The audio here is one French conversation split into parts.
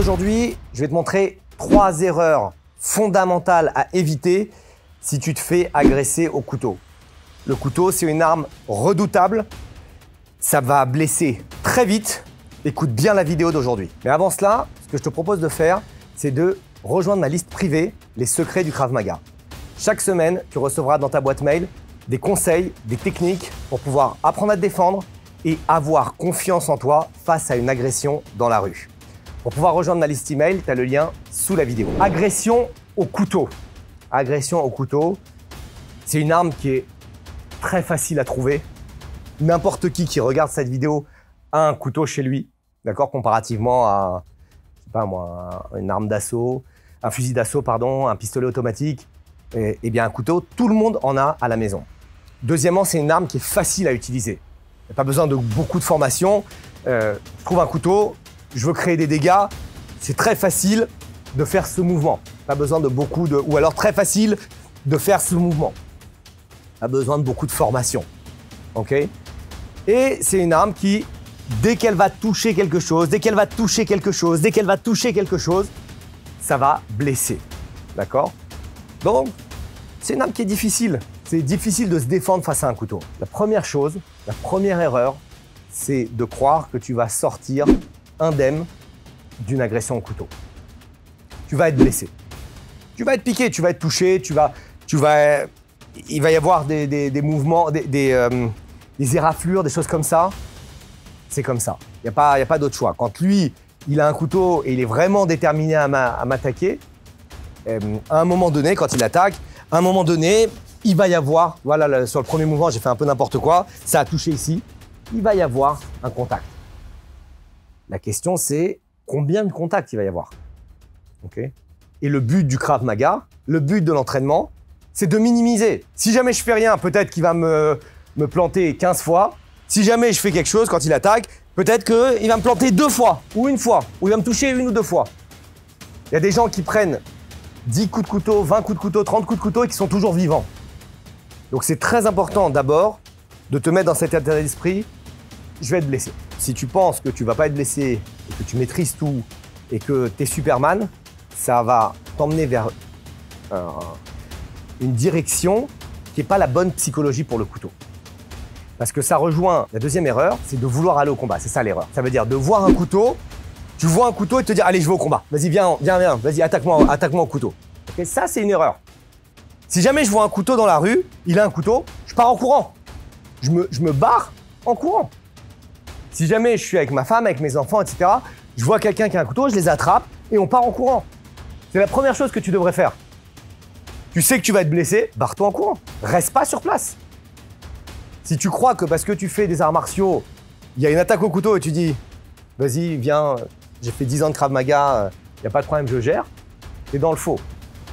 aujourd'hui, je vais te montrer 3 erreurs fondamentales à éviter si tu te fais agresser au couteau. Le couteau, c'est une arme redoutable. Ça va blesser très vite. Écoute bien la vidéo d'aujourd'hui. Mais avant cela, ce que je te propose de faire, c'est de rejoindre ma liste privée, les secrets du Krav Maga. Chaque semaine, tu recevras dans ta boîte mail des conseils, des techniques pour pouvoir apprendre à te défendre et avoir confiance en toi face à une agression dans la rue. Pour pouvoir rejoindre ma liste email, tu as le lien sous la vidéo. Agression au couteau. Agression au couteau, c'est une arme qui est très facile à trouver. N'importe qui regarde cette vidéo a un couteau chez lui, d'accord, comparativement à, je sais pas moi, une arme d'assaut, un fusil d'assaut, pardon, un pistolet automatique. Et bien un couteau, tout le monde en a à la maison. Deuxièmement, c'est une arme qui est facile à utiliser. Il n'y a pas besoin de beaucoup de formation. Je trouve un couteau, je veux créer des dégâts. C'est très facile de faire ce mouvement. Pas besoin de beaucoup de... Ou alors très facile de faire ce mouvement. Pas besoin de beaucoup de formation. OK? Et c'est une arme qui, dès qu'elle va toucher quelque chose, ça va blesser. D'accord? Donc, c'est une arme qui est difficile. C'est difficile de se défendre face à un couteau. La première chose, la première erreur, c'est de croire que tu vas sortir indemne d'une agression au couteau. Tu vas être blessé. Tu vas être piqué, tu vas être touché, il va y avoir des mouvements, des éraflures, des choses comme ça. C'est comme ça. Il n'y a pas d'autre choix. Quand lui, il a un couteau et il est vraiment déterminé à m'attaquer, à un moment donné, quand il attaque, à un moment donné, il va y avoir, voilà, là, sur le premier mouvement, j'ai fait un peu n'importe quoi, ça a touché ici, il va y avoir un contact. La question, c'est combien de contacts il va y avoir? Okay. Et le but du Krav Maga, le but de l'entraînement, c'est de minimiser. Si jamais je fais rien, peut-être qu'il va me planter 15 fois. Si jamais je fais quelque chose, quand il attaque, peut-être qu'il va me planter 2 fois, ou 1 fois, ou il va me toucher 1 ou 2 fois. Il y a des gens qui prennent 10 coups de couteau, 20 coups de couteau, 30 coups de couteau et qui sont toujours vivants. Donc c'est très important d'abord de te mettre dans cet état d'esprit, je vais être blessé. Si tu penses que tu vas pas être blessé, et que tu maîtrises tout et que tu es Superman, ça va t'emmener vers une direction qui n'est pas la bonne psychologie pour le couteau. Parce que ça rejoint la deuxième erreur, c'est de vouloir aller au combat. C'est ça l'erreur. Ça veut dire de voir un couteau, tu vois un couteau et te dire allez, je vais au combat. Vas-y, viens, vas-y, attaque-moi au couteau. Okay, ça, c'est une erreur. Si jamais je vois un couteau dans la rue, il a un couteau, je pars en courant. Je me barre en courant. Si jamais je suis avec ma femme, avec mes enfants, etc., je vois quelqu'un qui a un couteau, je les attrape et on part en courant. C'est la première chose que tu devrais faire. Tu sais que tu vas être blessé, barre-toi en courant. Reste pas sur place. Si tu crois que parce que tu fais des arts martiaux, il y a une attaque au couteau et tu dis « Vas-y, viens, j'ai fait 10 ans de Krav Maga, il n'y a pas de problème, je gère », t'es dans le faux.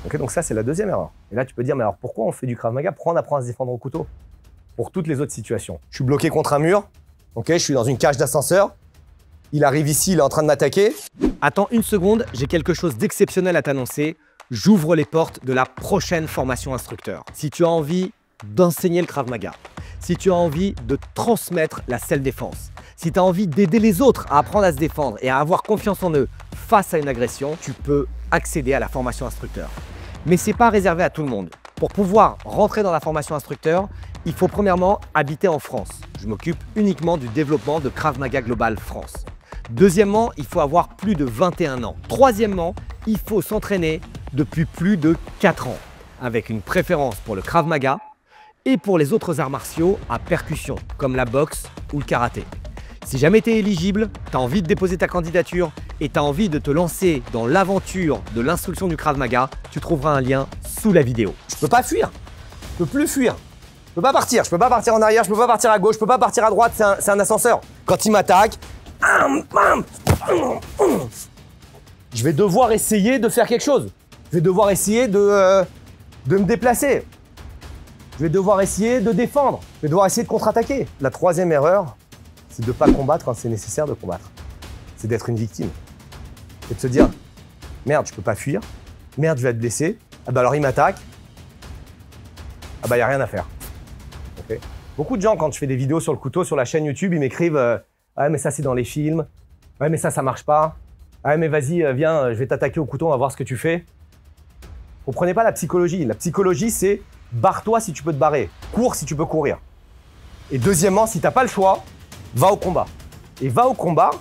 Okay, donc ça, c'est la deuxième erreur. Et là, tu peux dire « Mais alors pourquoi on fait du Krav Maga? Pourquoi on apprend à se défendre au couteau ?» Pour toutes les autres situations. Je suis bloqué contre un mur, okay, je suis dans une cage d'ascenseur, il arrive ici, il est en train de m'attaquer. Attends une seconde, j'ai quelque chose d'exceptionnel à t'annoncer. J'ouvre les portes de la prochaine formation instructeur. Si tu as envie d'enseigner le Krav Maga, si tu as envie de transmettre la self-défense, si tu as envie d'aider les autres à apprendre à se défendre et à avoir confiance en eux face à une agression, tu peux accéder à la formation instructeur. Mais ce n'est pas réservé à tout le monde. Pour pouvoir rentrer dans la formation instructeur, il faut premièrement habiter en France. Je m'occupe uniquement du développement de Krav Maga Global France. Deuxièmement, il faut avoir plus de 21 ans. Troisièmement, il faut s'entraîner depuis plus de 4 ans, avec une préférence pour le Krav Maga et pour les autres arts martiaux à percussion, comme la boxe ou le karaté. Si jamais tu es éligible, tu as envie de déposer ta candidature et tu as envie de te lancer dans l'aventure de l'instruction du Krav Maga, tu trouveras un lien sous la vidéo. Je peux pas fuir, je peux plus fuir. Je peux pas partir en arrière, je peux pas partir à gauche, je peux pas partir à droite, c'est un ascenseur. Quand il m'attaque, je vais devoir essayer de faire quelque chose. Je vais devoir essayer de me déplacer. Je vais devoir essayer de défendre. Je vais devoir essayer de contre-attaquer. La troisième erreur, c'est de ne pas combattre quand c'est nécessaire de combattre. C'est d'être une victime. C'est de se dire, merde, je peux pas fuir. Merde, je vais être blessé. Ah bah alors il m'attaque. Ah bah il n'y a rien à faire. Okay. Beaucoup de gens, quand je fais des vidéos sur le couteau sur la chaîne YouTube, ils m'écrivent ouais mais ça c'est dans les films. Ouais mais ça marche pas. Ah mais vas-y, viens, je vais t'attaquer au couteau, on va voir ce que tu fais. Comprenez pas la psychologie. La psychologie, c'est barre-toi si tu peux te barrer, cours si tu peux courir. Et deuxièmement, si t'as pas le choix, va au combat. Et va au combat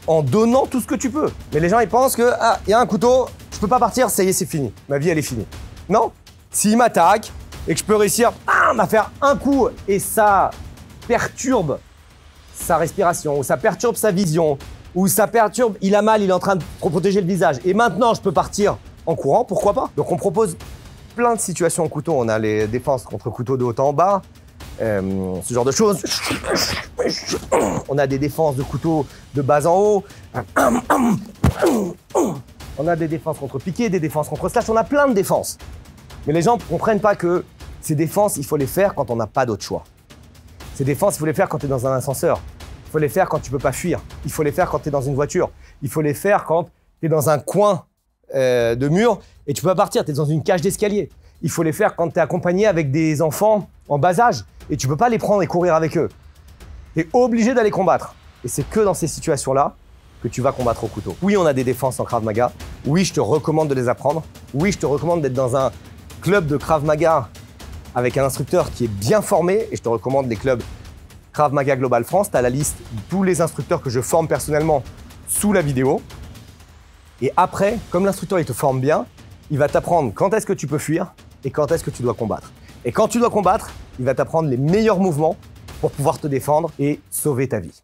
en donnant tout ce que tu peux. Mais les gens, ils pensent que, ah, il y a un couteau, je peux pas partir, ça y est, c'est fini. Ma vie, elle est finie. Non. S'il m'attaque et que je peux réussir à faire un coup et ça perturbe sa respiration, ou ça perturbe sa vision, ou ça perturbe, il a mal, il est en train de protéger le visage. Et maintenant, je peux partir en courant, pourquoi pas? Donc, on propose plein de situations en couteau. On a les défenses contre couteau de haut en bas, ce genre de choses. On a des défenses de couteau de bas en haut. On a des défenses contre piqué, des défenses contre slash. On a plein de défenses. Mais les gens ne comprennent pas que ces défenses, il faut les faire quand on n'a pas d'autre choix. Ces défenses, il faut les faire quand tu es dans un ascenseur. Il faut les faire quand tu ne peux pas fuir. Il faut les faire quand tu es dans une voiture. Il faut les faire quand tu es dans un coin de mur et tu peux pas partir, tu es dans une cage d'escalier. Il faut les faire quand tu es accompagné avec des enfants en bas âge et tu peux pas les prendre et courir avec eux. Tu es obligé d'aller combattre. Et c'est que dans ces situations-là que tu vas combattre au couteau. Oui, on a des défenses en Krav Maga. Oui, je te recommande de les apprendre. Oui, je te recommande d'être dans un club de Krav Maga avec un instructeur qui est bien formé. Et je te recommande les clubs Krav Maga Global France. Tu as la liste de tous les instructeurs que je forme personnellement sous la vidéo. Et après, comme l'instructeur il te forme bien, il va t'apprendre quand est-ce que tu peux fuir et quand est-ce que tu dois combattre. Et quand tu dois combattre, il va t'apprendre les meilleurs mouvements pour pouvoir te défendre et sauver ta vie.